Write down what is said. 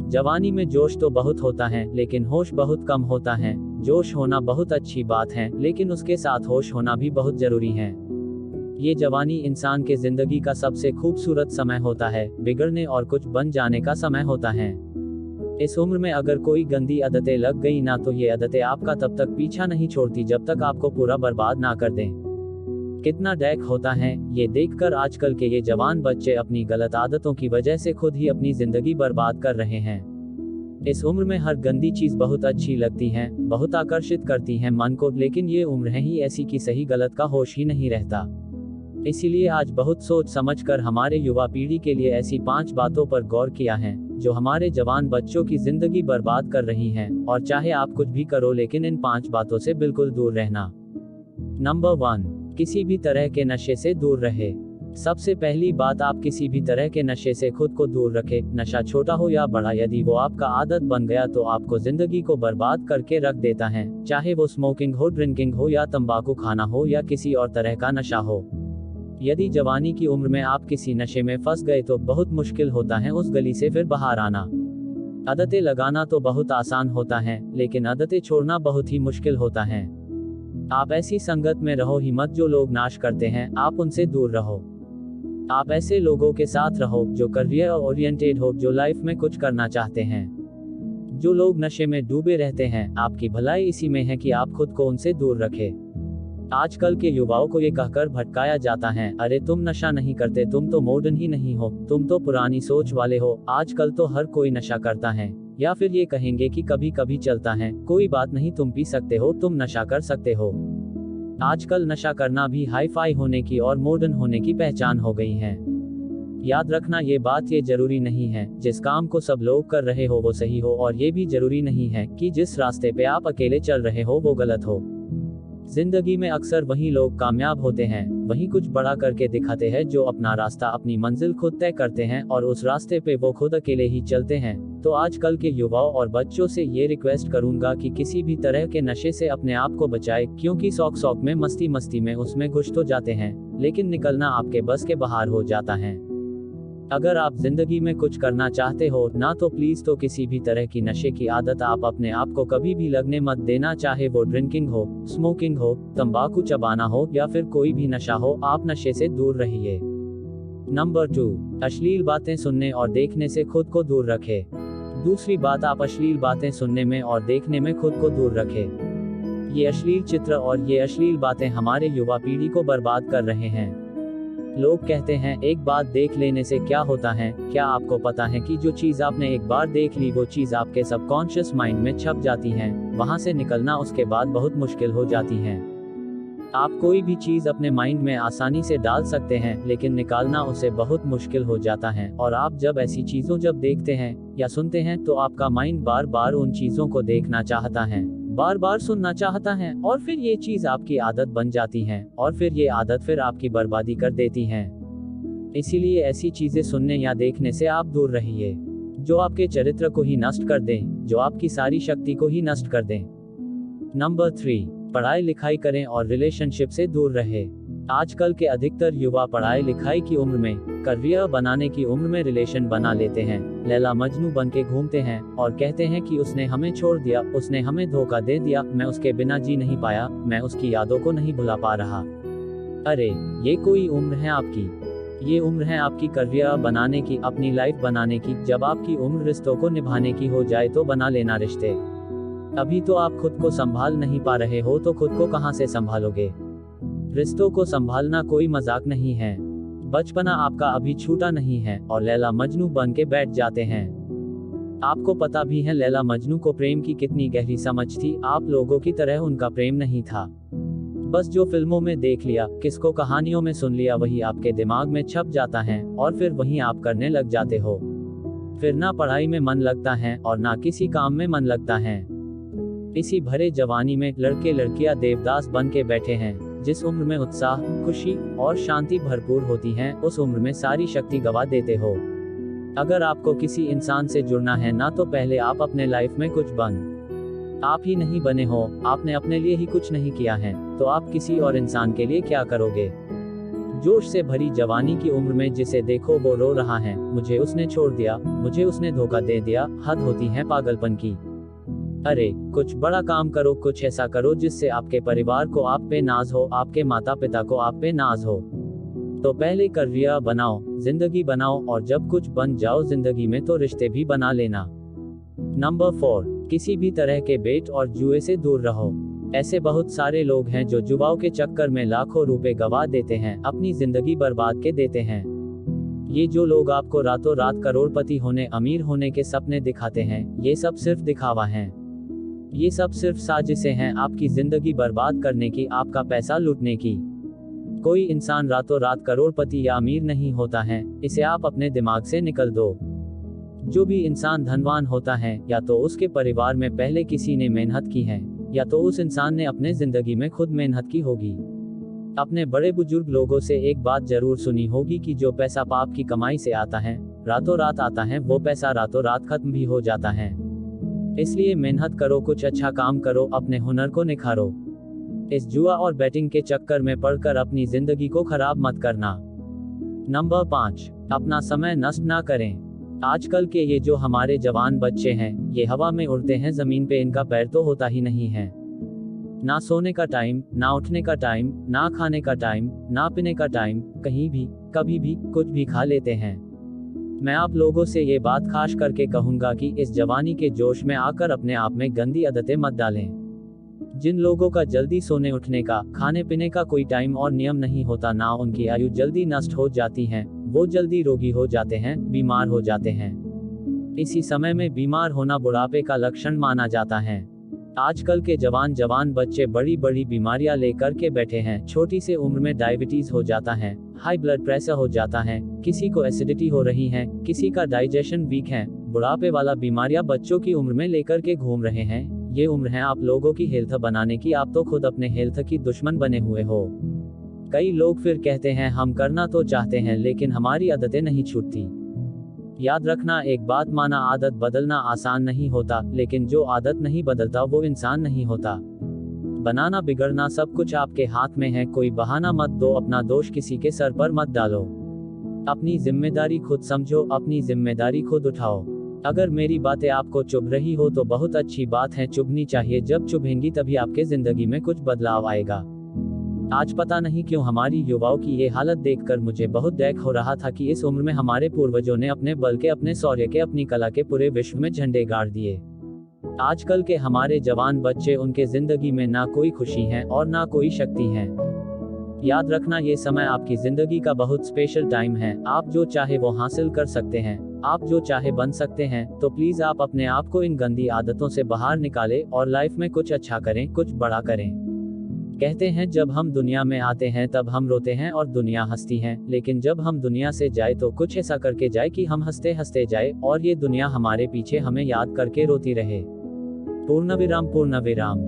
जवानी में जोश तो बहुत होता है लेकिन होश बहुत कम होता है। जोश होना बहुत अच्छी बात है लेकिन उसके साथ होश होना भी बहुत जरूरी है। ये जवानी इंसान के जिंदगी का सबसे खूबसूरत समय होता है, बिगड़ने और कुछ बन जाने का समय होता है। इस उम्र में अगर कोई गंदी आदतें लग गई ना तो ये आदतें आपका तब तक पीछा नहीं छोड़ती जब तक आपको पूरा बर्बाद ना कर दें। कितना डैक होता है ये देखकर आजकल के ये जवान बच्चे अपनी गलत आदतों की वजह से खुद ही अपनी जिंदगी बर्बाद कर रहे हैं। इस उम्र में हर गंदी चीज बहुत अच्छी लगती है, बहुत आकर्षित करती है मन को, लेकिन ये उम्र है ही ऐसी कि सही गलत का होश ही नहीं रहता। इसीलिए आज बहुत सोच समझकर हमारे युवा पीढ़ी के लिए ऐसी 5 बातों पर गौर किया है जो हमारे जवान बच्चों की जिंदगी बर्बाद कर रही हैं, और चाहे आप कुछ भी करो लेकिन इन 5 बातों से बिल्कुल दूर रहना। नंबर 1, किसी भी तरह के नशे से दूर रहे। सबसे पहली बात, आप किसी भी तरह के नशे से खुद को दूर रखें। नशा छोटा हो या बड़ा, यदि वो आपका आदत बन गया तो आपको जिंदगी को बर्बाद करके रख देता है। चाहे वो स्मोकिंग हो, ड्रिंकिंग हो या तंबाकू खाना हो या किसी और तरह का नशा हो। यदि जवानी की उम्र में आप किसी नशे में फंस गए तो बहुत मुश्किल होता है उस गली से फिर बाहर आना। आदतें लगाना तो बहुत आसान होता है लेकिन आदतें छोड़ना बहुत ही मुश्किल होता है। आप ऐसी संगत में रहो ही मत जो लोग नाश करते हैं, आप उनसे दूर रहो। आप ऐसे लोगों के साथ रहो जो करियर ओरिएंटेड हो, जो लाइफ में कुछ करना चाहते हैं। जो लोग नशे में डूबे रहते हैं, आपकी भलाई इसी में है कि आप खुद को उनसे दूर रखें। आजकल के युवाओं को ये कहकर भटकाया जाता है, अरे तुम नशा नहीं करते, तुम तो मॉडर्न ही नहीं हो, तुम तो पुरानी सोच वाले हो, आजकल तो हर कोई नशा करता है। या फिर ये कहेंगे कि कभी कभी चलता है, कोई बात नहीं, तुम पी सकते हो, तुम नशा कर सकते हो। आजकल नशा करना भी हाई फाई होने की और मॉडर्न होने की पहचान हो गई है। याद रखना ये बात, ये जरूरी नहीं है जिस काम को सब लोग कर रहे हो वो सही हो, और ये भी जरूरी नहीं है कि जिस रास्ते पे आप अकेले चल रहे हो वो गलत हो। जिंदगी में अक्सर वही लोग कामयाब होते हैं, वही कुछ बड़ा करके दिखाते हैं, जो अपना रास्ता, अपनी मंजिल खुद तय करते हैं और उस रास्ते पे वो खुद अकेले ही चलते हैं। तो आजकल के युवाओं और बच्चों से ये रिक्वेस्ट करूंगा कि किसी भी तरह के नशे से अपने आप को बचाए, क्योंकि शौक शौक में, मस्ती मस्ती में उसमें घुस तो जाते हैं लेकिन निकलना आपके बस के बाहर हो जाता है। अगर आप जिंदगी में कुछ करना चाहते हो ना तो प्लीज तो किसी भी तरह की नशे की आदत आप अपने आप को कभी भी लगने मत देना, चाहे वो ड्रिंकिंग हो, स्मोकिंग हो, तंबाकू चबाना हो या फिर कोई भी नशा हो, आप नशे से दूर रहिए। नंबर 2, अश्लील बातें सुनने और देखने से खुद को दूर रखें। दूसरी बात, आप अश्लील बातें सुनने में और देखने में खुद को दूर रखें। ये अश्लील चित्र और ये अश्लील बातें हमारे युवा पीढ़ी को बर्बाद कर रहे हैं। लोग कहते हैं एक बात देख लेने से क्या होता है, क्या आपको पता है कि जो चीज आपने एक बार देख ली वो चीज आपके सबकॉन्शियस माइंड में छप जाती है, वहां से निकलना उसके बाद बहुत मुश्किल हो जाती है। आप कोई भी चीज अपने माइंड में आसानी से डाल सकते हैं लेकिन निकालना उसे बहुत मुश्किल हो जाता है, और आप जब ऐसी चीजों जब देखते हैं या सुनते हैं तो आपका माइंड बार बार उन चीजों को देखना चाहता है, बार बार सुनना चाहता है, और फिर ये चीज आपकी आदत बन जाती है और फिर ये आदत फिर आपकी बर्बादी कर देती है। इसीलिए ऐसी चीजें सुनने या देखने से आप दूर रहिए जो आपके चरित्र को ही नष्ट कर दें, जो आपकी सारी शक्ति को ही नष्ट कर दें। नंबर 3, पढ़ाई लिखाई करें और रिलेशनशिप से दूर रहे। आजकल के अधिकतर युवा पढ़ाई लिखाई की उम्र में, करियर बनाने की उम्र में रिलेशन बना लेते हैं, लैला मजनू बन के घूमते हैं और कहते हैं कि उसने हमें छोड़ दिया, उसने हमें धोखा दे दिया, मैं उसके बिना जी नहीं पाया, मैं उसकी यादों को नहीं भुला पा रहा। अरे ये कोई उम्र है आपकी? ये उम्र है आपकी करियर बनाने की, अपनी लाइफ बनाने की। जब आपकी उम्र रिश्तों को निभाने की हो जाए तो बना लेना रिश्ते। अभी तो आप खुद को संभाल नहीं पा रहे हो तो खुद को कहां से संभालोगे? रिश्तों को संभालना कोई मजाक नहीं है। बचपना आपका अभी छूटा नहीं है और लैला मजनू बन के बैठ जाते हैं। आपको पता भी है लैला मजनू को प्रेम की कितनी गहरी समझ थी, आप लोगों की तरह उनका प्रेम नहीं था। बस जो फिल्मों में देख लिया, किसको कहानियों में सुन लिया, वही आपके दिमाग में छप जाता है और फिर वही आप करने लग जाते हो। फिर ना पढ़ाई में मन लगता है और ना किसी काम में मन लगता है। इसी भरे जवानी में लड़के लड़कियां देवदास बन के बैठे हैं। जिस उम्र में उत्साह, खुशी और शांति भरपूर होती हैं, उस उम्र में सारी शक्ति गवा देते हो। अगर आपको किसी इंसान से जुड़ना है ना तो पहले आप अपने लाइफ में कुछ आप ही नहीं बने हो, आपने अपने लिए ही कुछ नहीं किया है, तो आप किसी और इंसान के लिए क्या करोगे? जोश से भरी जवानी की उम्र में जिसे देखो वो रो रहा है, मुझे उसने छोड़ दिया, मुझे उसने धोखा दे दिया, हद होती है पागलपन की। अरे कुछ बड़ा काम करो, कुछ ऐसा करो जिससे आपके परिवार को आप पे नाज हो, आपके माता पिता को आप पे नाज हो। तो पहले करियर बनाओ, जिंदगी बनाओ, और जब कुछ बन जाओ जिंदगी में तो रिश्ते भी बना लेना। नंबर 4, किसी भी तरह के बेट और जुए से दूर रहो। ऐसे बहुत सारे लोग हैं जो जुआओं के चक्कर में लाखों रुपए गवा देते हैं, अपनी जिंदगी बर्बाद के देते हैं। ये जो लोग आपको रातों रात करोड़पति होने, अमीर होने के सपने दिखाते हैं, ये सब सिर्फ दिखावा हैं। ये सब सिर्फ साजिशें हैं आपकी जिंदगी बर्बाद करने की, आपका पैसा लूटने की। कोई इंसान रातों रात करोड़पति या अमीर नहीं होता है, इसे आप अपने दिमाग से निकल दो। जो भी इंसान धनवान होता है, या तो उसके परिवार में पहले किसी ने मेहनत की है, या तो उस इंसान ने अपने जिंदगी में खुद मेहनत की होगी। अपने बड़े बुजुर्ग लोगों से एक बात जरूर सुनी होगी कि जो पैसा पाप की कमाई से आता है, रातों रात आता है, वो पैसा रातों रात खत्म भी हो जाता है। इसलिए मेहनत करो, कुछ अच्छा काम करो, अपने हुनर को निखारो। इस जुआ और बैटिंग के चक्कर में पड़कर अपनी जिंदगी को खराब मत करना। नंबर 5, अपना समय नष्ट ना करें। आजकल के ये जो हमारे जवान बच्चे हैं, ये हवा में उड़ते हैं, जमीन पे इनका पैर तो होता ही नहीं है। ना सोने का टाइम, ना उठने का टाइम, ना खाने का टाइम, ना पीने का टाइम, कहीं भी कभी भी कुछ भी खा लेते हैं। मैं आप लोगों से ये बात खास करके कहूंगा कि इस जवानी के जोश में आकर अपने आप में गंदी आदतें मत डालें। जिन लोगों का जल्दी सोने उठने का, खाने पीने का कोई टाइम और नियम नहीं होता, ना उनकी आयु जल्दी नष्ट हो जाती है, वो जल्दी रोगी हो जाते हैं, बीमार हो जाते हैं। इसी समय में बीमार होना बुढ़ापे का लक्षण माना जाता है। आजकल के जवान बच्चे बड़ी बड़ी बीमारियां लेकर के बैठे हैं। छोटी से उम्र में डायबिटीज हो जाता है, हाई ब्लड प्रेशर हो जाता है, किसी को एसिडिटी हो रही है, किसी का डाइजेशन वीक है। बुढ़ापे वाला बीमारियां बच्चों की उम्र में लेकर के घूम रहे हैं। ये उम्र है आप लोगों की हेल्थ बनाने की, आप तो खुद अपने हेल्थ की दुश्मन बने हुए हो। कई लोग फिर कहते हैं हम करना तो चाहते हैं लेकिन हमारी आदतें नहीं छूटती। याद रखना एक बात, माना आदत बदलना आसान नहीं होता, लेकिन जो आदत नहीं बदलता वो इंसान नहीं होता। बनाना बिगड़ना सब कुछ आपके हाथ में है। कोई बहाना मत दो, अपना दोष किसी के सर पर मत डालो। अपनी जिम्मेदारी खुद समझो, अपनी जिम्मेदारी खुद उठाओ। अगर मेरी बातें आपको चुभ रही हो तो बहुत अच्छी बात है, चुभनी चाहिए। जब चुभेंगी तभी आपके जिंदगी में कुछ बदलाव आएगा। आज पता नहीं क्यों हमारी युवाओं की ये हालत देखकर मुझे बहुत दुख हो रहा था कि इस उम्र में हमारे पूर्वजों ने अपने बल के, अपने शौर्य के, अपनी कला के पूरे विश्व में झंडे गाड़ दिए। आजकल के हमारे जवान बच्चे, उनके जिंदगी में ना कोई खुशी है और ना कोई शक्ति है। याद रखना ये समय आपकी जिंदगी का बहुत स्पेशल टाइम है। आप जो चाहे वो हासिल कर सकते हैं, आप जो चाहे बन सकते हैं। तो प्लीज आप अपने आप को इन गंदी आदतों से बाहर निकालें और लाइफ में कुछ अच्छा करें, कुछ बड़ा करें। कहते हैं जब हम दुनिया में आते हैं तब हम रोते हैं और दुनिया हंसती है, लेकिन जब हम दुनिया से जाए तो कुछ ऐसा करके जाए कि हम हंसते हंसते जाए और ये दुनिया हमारे पीछे हमें याद करके रोती रहे। पूर्ण विराम।